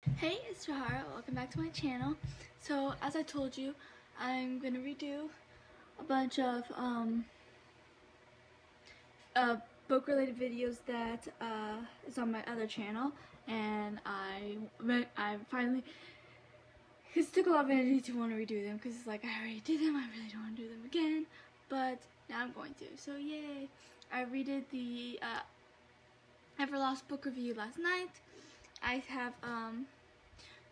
Hey, it's Shahara. Welcome back to my channel. So, as I told you, I'm gonna redo a bunch of book-related videos that is on my other channel, and I finally, because it took a lot of energy to want to redo them, because it's like I already did them, I really don't want to do them again, but now I'm going to. So yay! I redid the Everlost book review last night. I have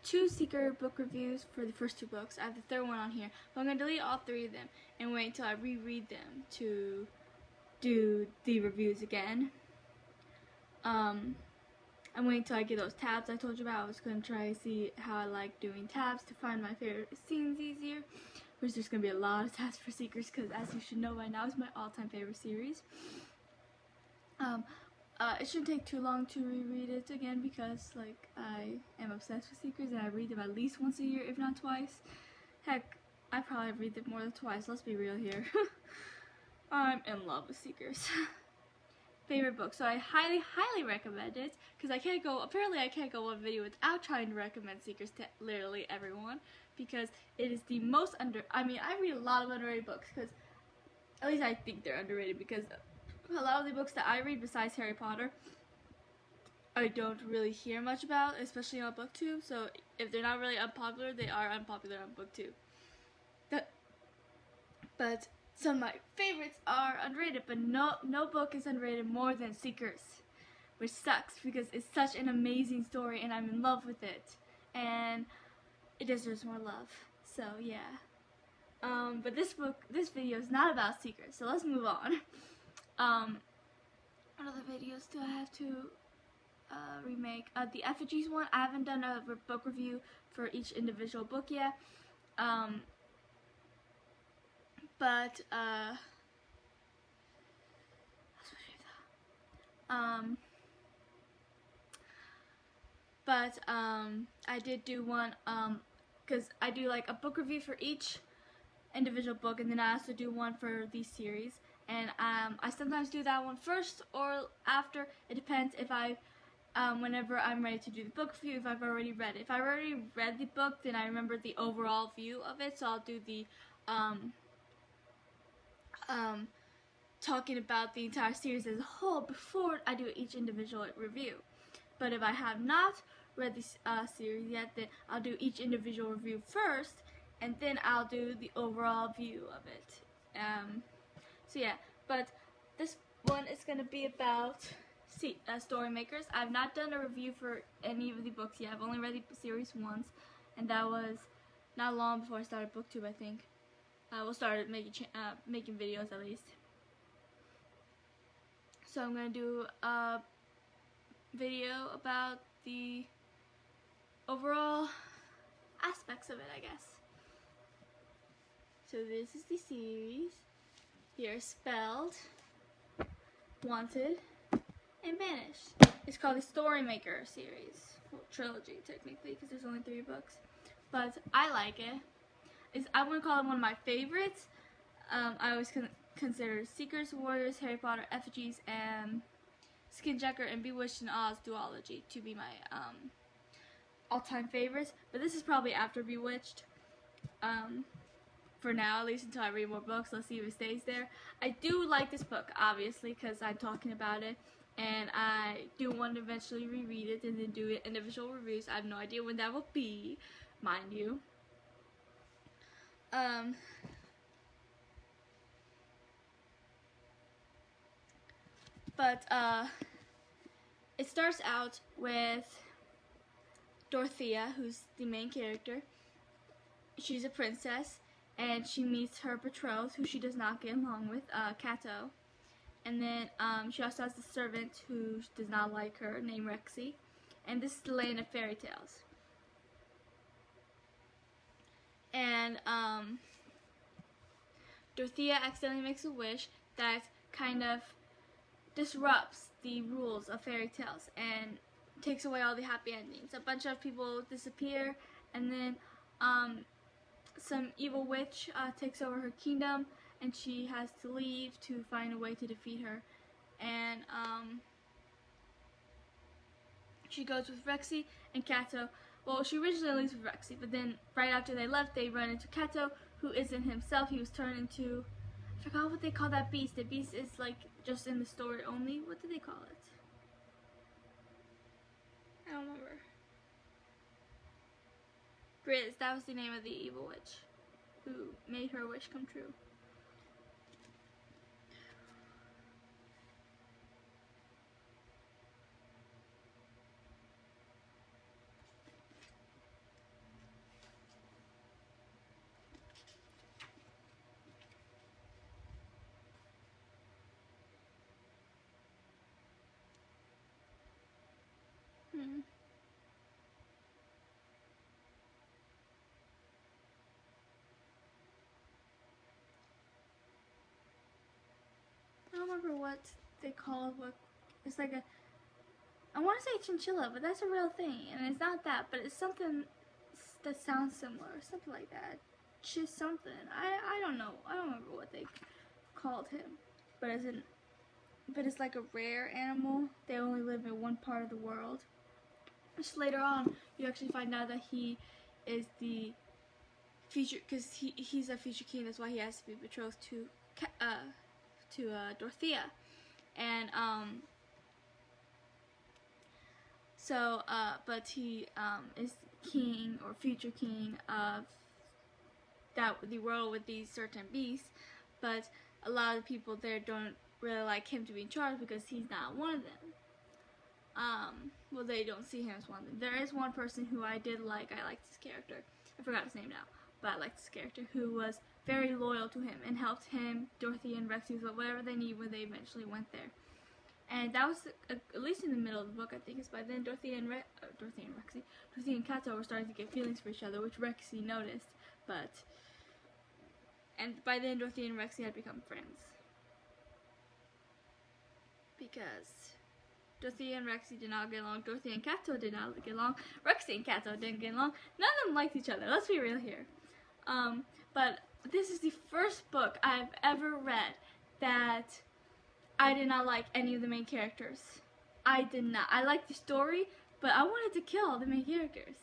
two Seeker book reviews for the first two books. I have the third one on here, but I'm going to delete all three of them and wait until I reread them to do the reviews again. I'm waiting until I get those tabs I told you about. I was going to try to see how I like doing tabs to find my favorite scenes easier, which there's going to be a lot of tabs for Seekers because, as you should know by now, it's my all-time favorite series. It shouldn't take too long to reread it again because, like, I am obsessed with Seekers and I read them at least once a year, if not twice. Heck, I probably read them more than twice, let's be real here. I'm in love with Seekers. Favorite book, so I highly recommend it because apparently I can't go one video without trying to recommend Seekers to literally everyone because it is the most I read a lot of underrated books because, at least I think they're underrated, because a lot of the books that I read besides Harry Potter I don't really hear much about, especially on BookTube. So if they're not really unpopular, they are unpopular on BookTube. But some of my favorites are underrated, but no book is underrated more than Seekers, which sucks because it's such an amazing story and I'm in love with it and it deserves more love. So yeah. But this video is not about Seekers, so let's move on. What other videos do I have to remake? The effigies one. I haven't done a book review for each individual book yet. But I did do one because I do like a book review for each individual book, and then I also do one for the series. And I sometimes do that one first or after. It depends if whenever I'm ready to do the book review, if I've already read it. If I've already read the book, then I remember the overall view of it, so I'll do the talking about the entire series as a whole before I do each individual review. But if I have not read this series yet, then I'll do each individual review first, and then I'll do the overall view of it. So yeah, but this one is going to be about Storymakers. I've not done a review for any of the books yet. I've only read the series once, and that was not long before I started BookTube, I think. We'll start making videos at least. So I'm going to do a video about the overall aspects of it, I guess. So this is the series. Here, Spelled, Wanted, and Banished. It's called the Storymaker series. Well, trilogy, technically, because there's only 3 books. But I like it. I wouldn't call it one of my favorites. I always consider Seekers, Warriors, Harry Potter, Effigies, and Skinjacker and Bewitched and Oz duology to be my all-time favorites. But this is probably after Bewitched. For now, at least until I read more books. Let's see if it stays there. I do like this book, obviously, because I'm talking about it, and I do want to eventually reread it and then do it individual reviews. I have no idea when that will be, mind you. But it starts out with Dorothea, who's the main character. She's a princess, and she meets her betrothed, who she does not get along with, Cato. And then she also has a servant who does not like her, named Rexy. And this is the land of fairy tales. And Dorothea accidentally makes a wish that kind of disrupts the rules of fairy tales and takes away all the happy endings. A bunch of people disappear, and then some evil witch takes over her kingdom, and she has to leave to find a way to defeat her. And she goes with Rexy and Cato well, she originally leaves with Rexy, but then right after they left, they run into Kato, who isn't himself. He was turned into, I forgot what they call that beast. The beast is like just in the story only. What do they call it? I don't remember. Grizz, that was the name of the evil witch who made her wish come true. I don't remember what they call what. It's like a. I want to say chinchilla, but that's a real thing, and it's not that, but it's something that sounds similar, something like that. Just something. I don't know. I don't remember what they called him, but it's like a rare animal. They only live in one part of the world. Just later on, you actually find out that he is the future, because he's a future king. That's why he has to be betrothed to Dorothea, and but he is king or future king of the world with these certain beasts, but a lot of people there don't really like him to be in charge because he's not one of them. Well, they don't see him as one of them. There is one person who I did like. I liked his character. I forgot his name now, but I liked his character, who was very loyal to him and helped him, Dorothy, and Rexy with whatever they need when they eventually went there. And that was at least in the middle of the book, I think. It's by then Dorothy and Kato were starting to get feelings for each other, which Rexy noticed. And by then Dorothy and Rexy had become friends, because Dorothy and Rexy did not get along. Dorothy and Kato did not get along. Rexy and Kato didn't get along. None of them liked each other. Let's be real here. But this is the first book I've ever read that I did not like any of the main characters. I did not. I liked the story, but I wanted to kill all the main characters.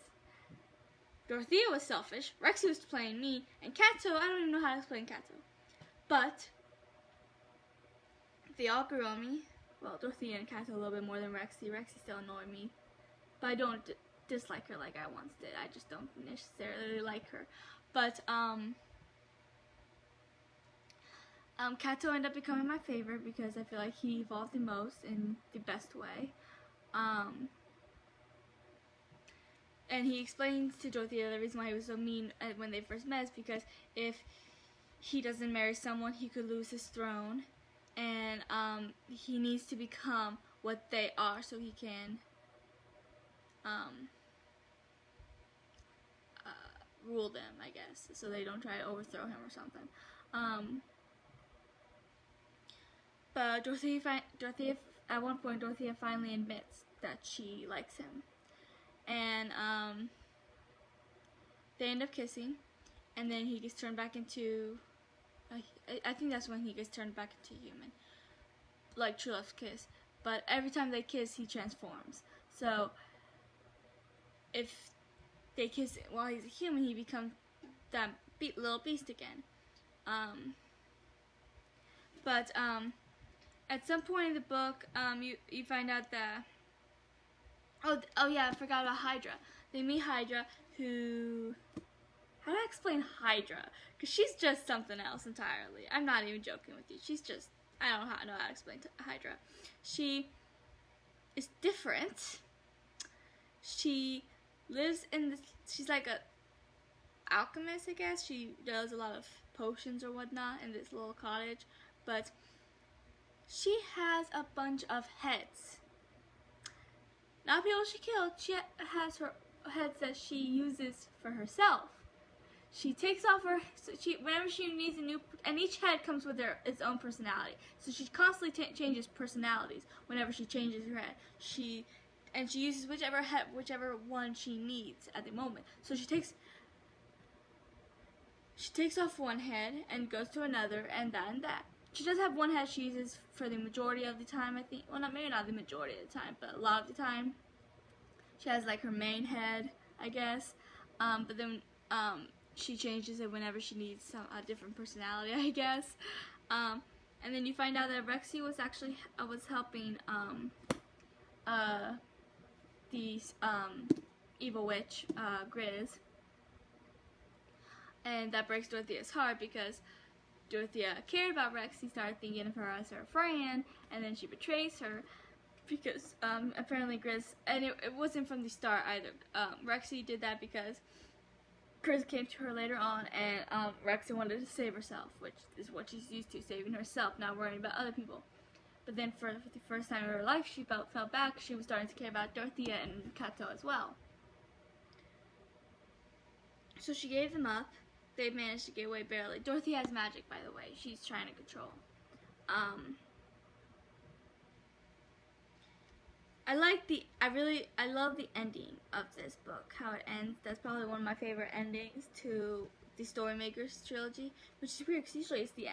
Dorothea was selfish, Rexy was playing me, and Kato, I don't even know how to explain Kato. But they all grew on me. Well, Dorothea and Kato a little bit more than Rexy. Rexy still annoyed me, but I don't dislike her like I once did. I just don't necessarily like her. But Kato ended up becoming my favorite because I feel like he evolved the most in the best way. And he explains to Dorothea the reason why he was so mean when they first met is because if he doesn't marry someone, he could lose his throne. And he needs to become what they are so he can rule them, I guess, so they don't try to overthrow him or something. But Dorothea, at one point, Dorothea finally admits that she likes him. And they end up kissing, and then he gets turned back into, I think that's when he gets turned back into human, like True Love's kiss. But every time they kiss, he transforms. So if they kiss while he's a human, he becomes that little beast again. But at some point in the book, you find out that, oh yeah, I forgot about Hydra. They meet Hydra, who, how do I explain Hydra? Because she's just something else entirely. I'm not even joking with you. She's just, I don't know how to explain Hydra. She is different. She lives in this, she's like a alchemist, I guess. She does a lot of potions or whatnot in this little cottage, but she has a bunch of heads. Not people she killed. She has her heads that she uses for herself. She takes off her, whenever she needs a new, and each head comes with its own personality. So she constantly changes personalities whenever she changes her head. She uses whichever one she needs at the moment. So she takes off one head and goes to another, and that. She does have one head she uses for the majority of the time, I think. Well, maybe not the majority of the time, but a lot of the time. She has like her main head, I guess. But then she changes it whenever she needs a different personality, I guess. And then you find out that Rexy was actually was helping the evil witch, Grizz. And that breaks Dorothea's heart because Dorothea cared about Rexy, started thinking of her as her friend, and then she betrays her because apparently Grizz, and it wasn't from the start either. Rexy did that because Grizz came to her later on, and Rexy wanted to save herself, which is what she's used to, saving herself, not worrying about other people. But then for the first time in her life, she felt bad. She was starting to care about Dorothea and Kato as well. So she gave them up. They managed to get away barely. Dorothea has magic, by the way. She's trying to control. I love the ending of this book, how it ends. That's probably one of my favorite endings to the Storymakers trilogy, which is weird because usually it's the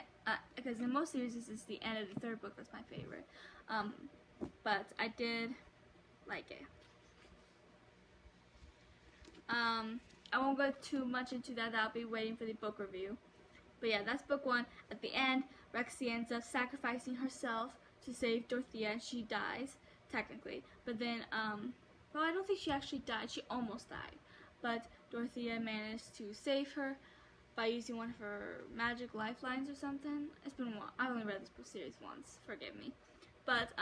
because in most series this is the end of the third book. That's my favorite, but I did like it. I won't go too much into that. I'll be waiting for the book review. But yeah, that's book one. At the end, Rexy ends up sacrificing herself to save Dorothea, and she dies technically. But then, well, I don't think she actually died. She almost died. But Dorothea managed to save her by using one of her magic lifelines or something. It's been a while. I only read this book series once. Forgive me. But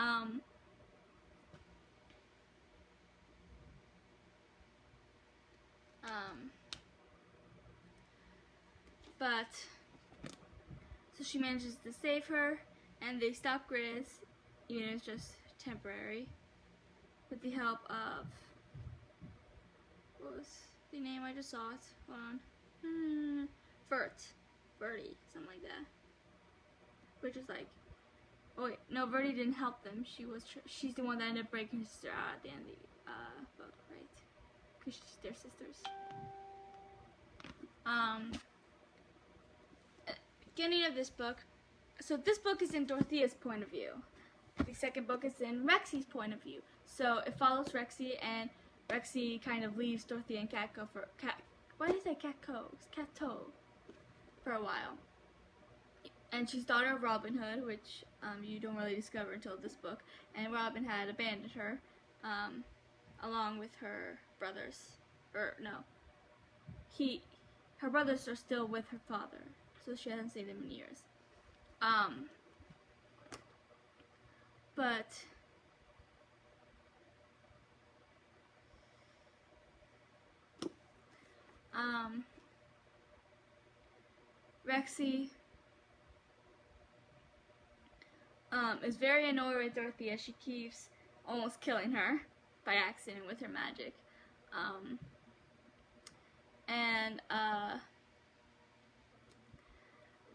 so she manages to save her, and they stop Grizz, even if it's just temporary, with the help of, what was the name? I just saw it. Hold on. Verdi, something like that. Which is like, oh wait, no, Verdi didn't help them. She's the one that ended up breaking her sister out at the end of the book, right? Because they're sisters. Beginning of this book, so this book is in Dorothea's point of view. The second book is in Rexy's point of view. So it follows Rexy, and Rexy kind of leaves Dorothea and Kato for a while. And she's daughter of Robin Hood, which you don't really discover until this book. And Robin had abandoned her, along with her brothers. Her brothers are still with her father, so she hasn't seen them in years. Rexy is very annoyed with Dorothea. She keeps almost killing her by accident with her magic.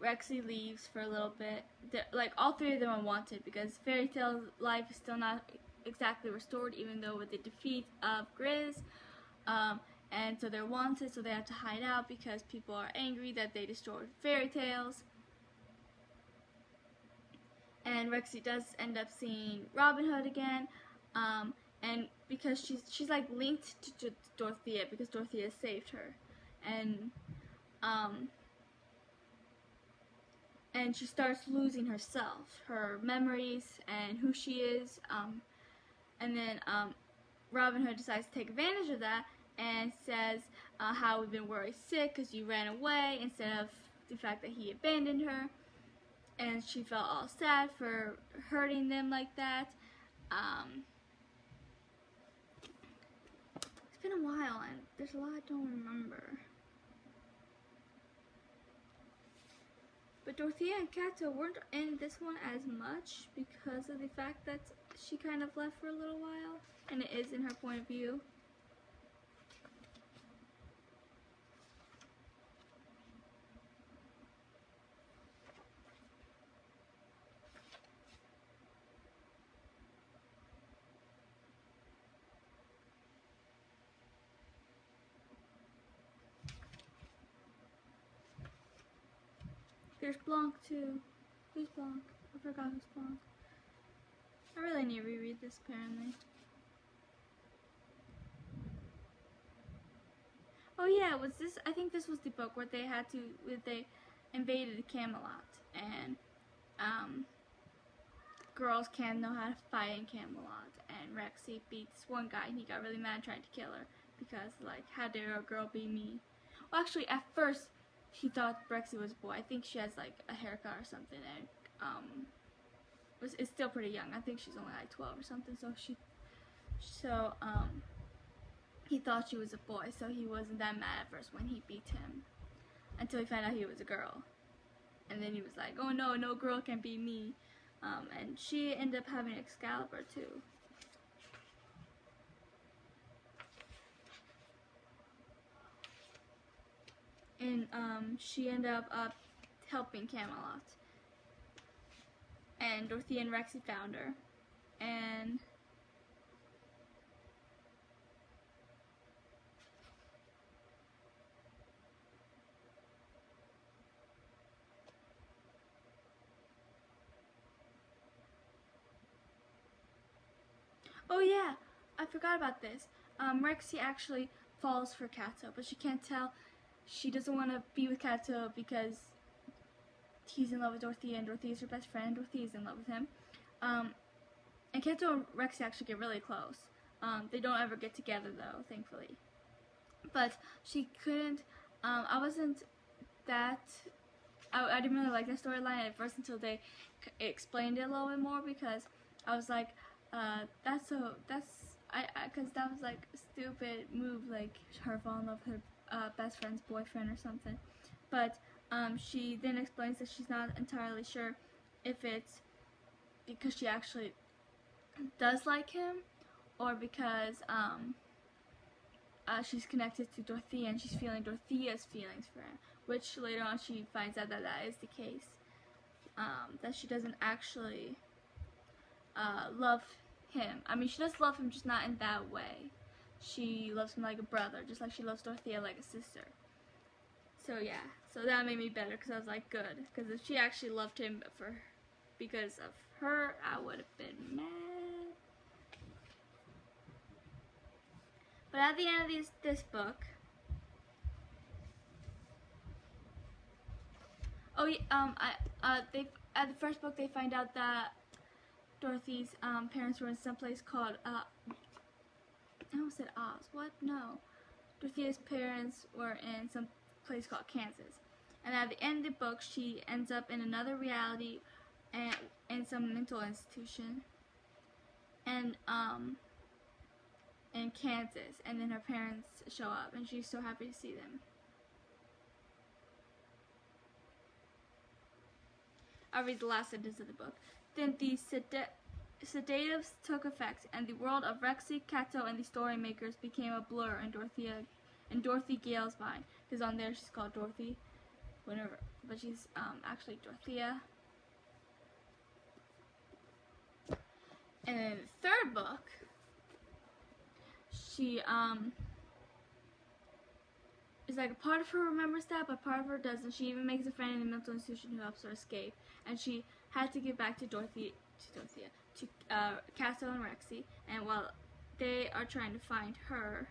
Rexy leaves for a little bit. Like, all three of them are wanted because Fairy Tale's life is still not exactly restored, even though with the defeat of Grizz. And so they're wanted, so they have to hide out because people are angry that they destroyed Fairy Tales. And Rexy does end up seeing Robin Hood again, and because she's like linked to Dorothea because Dorothea saved her, and she starts losing herself, her memories, and who she is, and then Robin Hood decides to take advantage of that and says how we've been worried sick because you ran away instead of the fact that he abandoned her, and she felt all sad for hurting them like that. It's been a while and there's a lot I don't remember. But Dorothea and Kato weren't in this one as much because of the fact that she kind of left for a little while, and it is in her point of view. There's Blanc too. Who's Blanc? I forgot who's Blanc. I really need to reread this apparently. Oh yeah, it was this. I think this was the book where they invaded Camelot, and girls can't know how to fight in Camelot, and Rexy beats one guy, and he got really mad, tried to kill her because like, how dare a girl be me? Well, actually, at first she thought Rexy was a boy. I think she has like a haircut or something, and is still pretty young. I think she's only like 12 or something. So he thought she was a boy, so he wasn't that mad at first when he beat him, until he found out he was a girl. And then he was like, oh no, no girl can beat me. And she ended up having Excalibur too. And she ended up helping Camelot. And Dorothea and Rexy found her. And oh yeah, I forgot about this. Rexy actually falls for Kato, but she can't tell. She doesn't want to be with Kato because he's in love with Dorothea, and Dorothea's her best friend. Dorothea's in love with him. And Kato and Rexy actually get really close. They don't ever get together though, thankfully. But she couldn't. I wasn't that. I didn't really like the storyline at first until they explained it a little bit more, because I was like, because that was like a stupid move, like her falling in love with her best friend's boyfriend or something. But she then explains that she's not entirely sure if it's because she actually does like him, or because she's connected to Dorothea and she's feeling Dorothea's feelings for him, which later on she finds out that that is the case, that she doesn't actually love him. I mean, she does love him, just not in that way. She loves him like a brother, just like she loves Dorothea like a sister. So yeah, so that made me better, because I was like, good, because if she actually loved him because of her, I would have been mad. But at the end of this book, oh yeah, they at the first book they find out that Dorothy's parents were in some place called I almost said Oz. What? No. Dorothea's parents were in some place called Kansas. And at the end of the book, she ends up in another reality and in some mental institution. And in Kansas, and then her parents show up, and she's so happy to see them. I'll read the last sentence of the book. Then the sedatives took effect, and the world of Rexy, Kato, and the Storymakers became a blur in Dorothy Gale's mind. Because on there she's called Dorothy, but she's actually Dorothea. And in the third book, she is like a part of her remembers that, but part of her doesn't. She even makes a friend in the mental institution who helps her escape, and she had to get back to Kato and Rexy. And while they are trying to find her,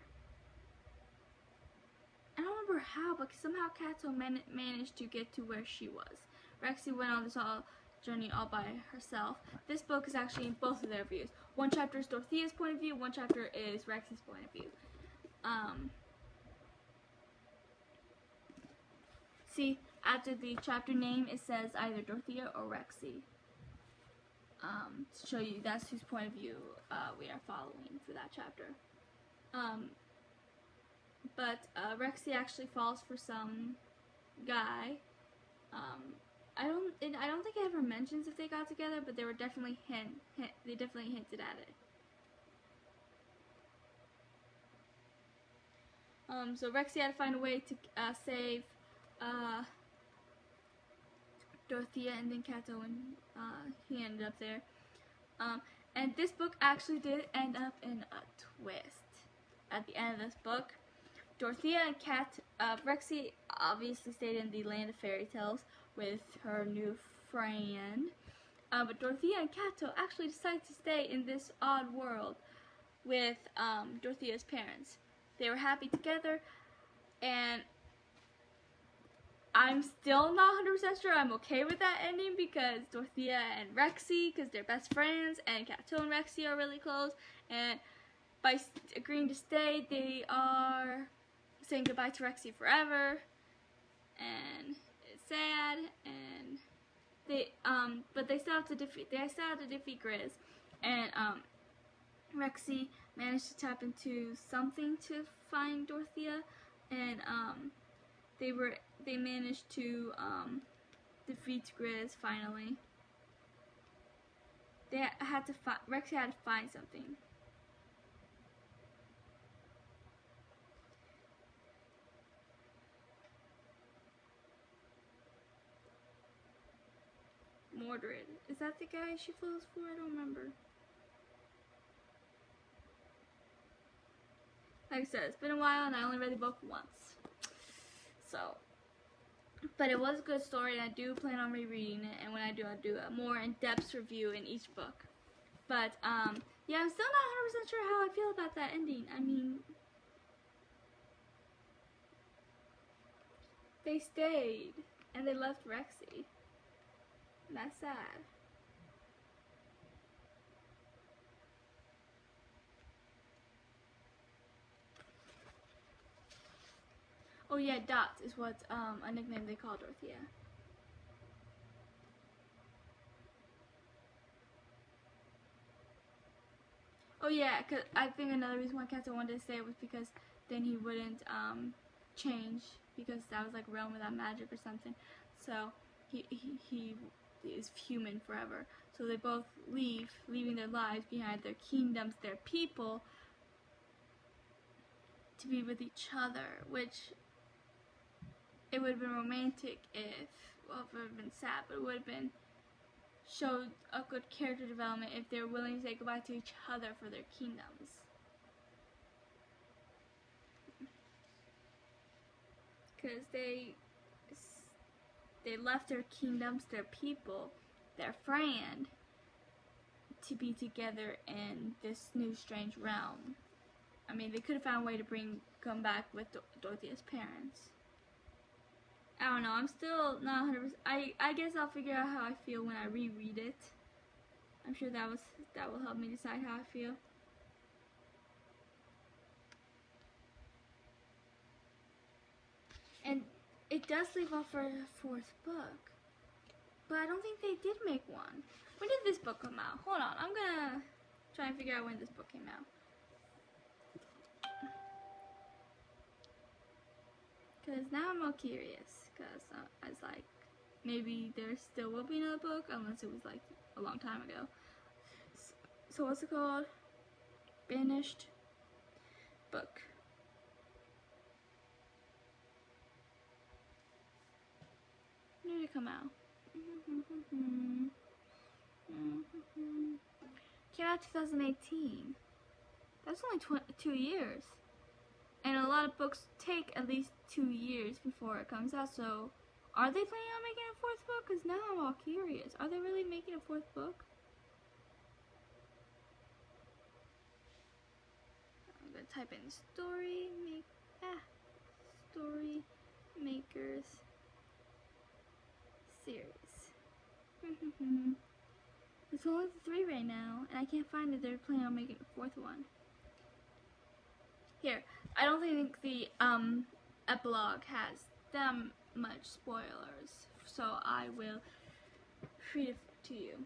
I don't remember how, but somehow Kato managed to get to where she was. Rexy went on this journey all by herself. This book is actually in both of their views. One chapter is Dorothea's point of view, one chapter is Rexy's point of view. See, after the chapter name, it says either Dorothea or Rexy. To show you that's whose point of view we are following for that chapter. But Rexy actually falls for some guy. I don't think it ever mentions if they got together, but they were definitely they definitely hinted at it. So Rexy had to find a way to save Dorothea and then Kato, and he ended up there. And this book actually did end up in a twist. At the end of this book, Dorothea and Rexy obviously stayed in the land of fairy tales with her new friend. But Dorothea and Kato actually decided to stay in this odd world with Dorothea's parents. They were happy together, and I'm still not 100% sure I'm okay with that ending because Dorothea and Rexy, because they're best friends, and Cato and Rexy are really close, and by agreeing to stay, they are saying goodbye to Rexy forever, and it's sad, and but they still have to defeat Grizz, and Rexy managed to tap into something to find Dorothea, and they managed to defeat Grizz finally. Rexy had to find something. Mordred. Is that the guy she falls for? I don't remember. Like I said, it's been a while and I only read the book once. So, but it was a good story and I do plan on rereading it, and when I do, I'll do a more in-depth review in each book. But, yeah, I'm still not 100% sure how I feel about that ending. I mean, they stayed and they left Rexy. And that's sad. Oh yeah, Dots is what a nickname they call Dorothea. Oh yeah, cause I think another reason why Cato wanted to stay was because then he wouldn't change, because that was like realm without magic or something. So he is human forever. So they both leave, leaving their lives behind, their kingdoms, their people, to be with each other, which it would have been romantic if, well, it would have been sad, but it would have been showed a good character development if they're willing to say goodbye to each other for their kingdoms. Because they left their kingdoms, their people, their friend, to be together in this new strange realm. I mean, they could have found a way to come back with Dorothea's parents. I don't know, I'm still not 100%. I guess I'll figure out how I feel when I reread it. I'm sure that will help me decide how I feel. And it does leave off for a 4th book, but I don't think they did make one. When did this book come out? Hold on, I'm gonna try and figure out when this book came out. Because now I'm all curious, because I was like, maybe there still will be another book, unless it was like a long time ago. So what's it called? Banished book. When did it come out? Came out 2018. That's only 2 years. And a lot of books take at least 2 years before it comes out, so are they planning on making a 4th book? Because now I'm all curious. Are they really making a 4th book? I'm going to type in Storymakers series. It's only 3 right now, and I can't find that they're planning on making a 4th one. Here, I don't think the epilogue has that much spoilers, so I will read it to you.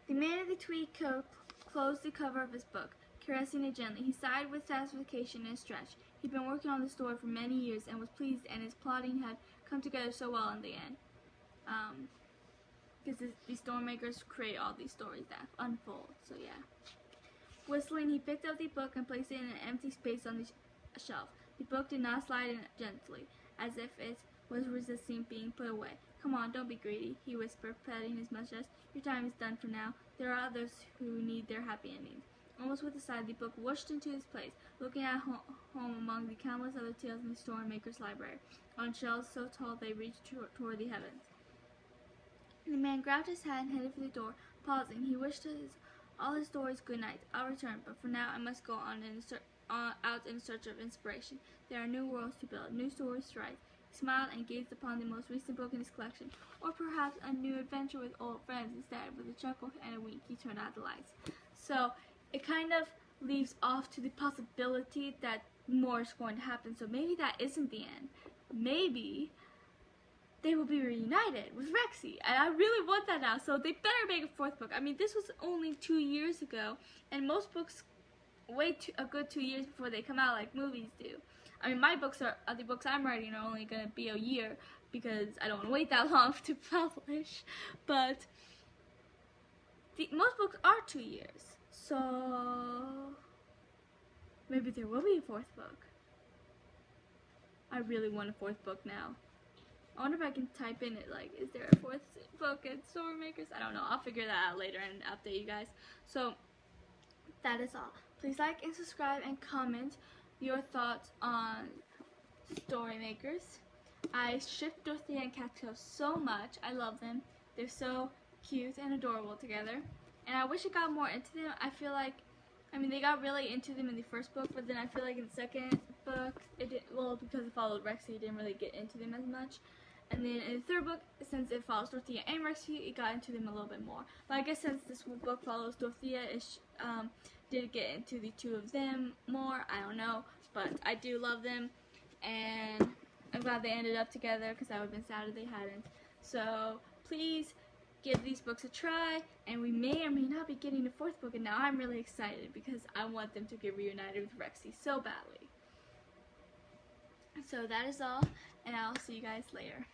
The man in the tweed coat closed the cover of his book, caressing it gently. He sighed with satisfaction and stretch. He'd been working on the story for many years and was pleased, and his plotting had come together so well in the end. Because the Storymakers create all these stories that unfold, so yeah. Whistling, he picked up the book and placed it in an empty space on the shelf. The book did not slide in gently, as if it was resisting being put away. "Come on, don't be greedy," he whispered, patting his mustache. "Your time is done for now. There are others who need their happy endings." Almost with a sigh, the book whooshed into its place, looking at home among the countless other tales in the Storymakers library, on shelves so tall they reached toward the heavens. The man grabbed his hat and headed for the door. Pausing, he wished all his stories good night. "I'll return, but for now I must go on in out in search of inspiration. There are new worlds to build, new stories to write. He smiled and gazed upon the most recent book in his collection, or perhaps a new adventure with old friends. Instead, with a chuckle and a wink, he turned out the lights. So it kind of leaves off to the possibility that more is going to happen. So maybe that isn't the end. Maybe they will be reunited with Rexy, and I really want that now, so they better make a fourth book. I mean, this was only 2 years ago, and most books wait a good 2 years before they come out like movies do. I mean, the books I'm writing are only going to be a year, because I don't want to wait that long to publish, but most books are 2 years, so maybe there will be a fourth book. I really want a fourth book now. I wonder if I can type in it, like, is there a fourth book at Storymakers? I don't know. I'll figure that out later and update you guys. So, that is all. Please like and subscribe and comment your thoughts on Storymakers. I ship Dorothea and Cattail so much. I love them. They're so cute and adorable together. And I wish I got more into them. I feel like, I mean, they got really into them in the first book, but then I feel like in the second book, well, because it followed Rexy, it didn't really get into them as much. And then in the third book, since it follows Dorothea and Rexy, it got into them a little bit more. But I guess since this book follows Dorothea, it did get into the two of them more. I don't know, but I do love them, and I'm glad they ended up together, because I would have been sad if they hadn't. So please give these books a try, and we may or may not be getting a fourth book, and now I'm really excited because I want them to get reunited with Rexy so badly. So that is all, and I'll see you guys later.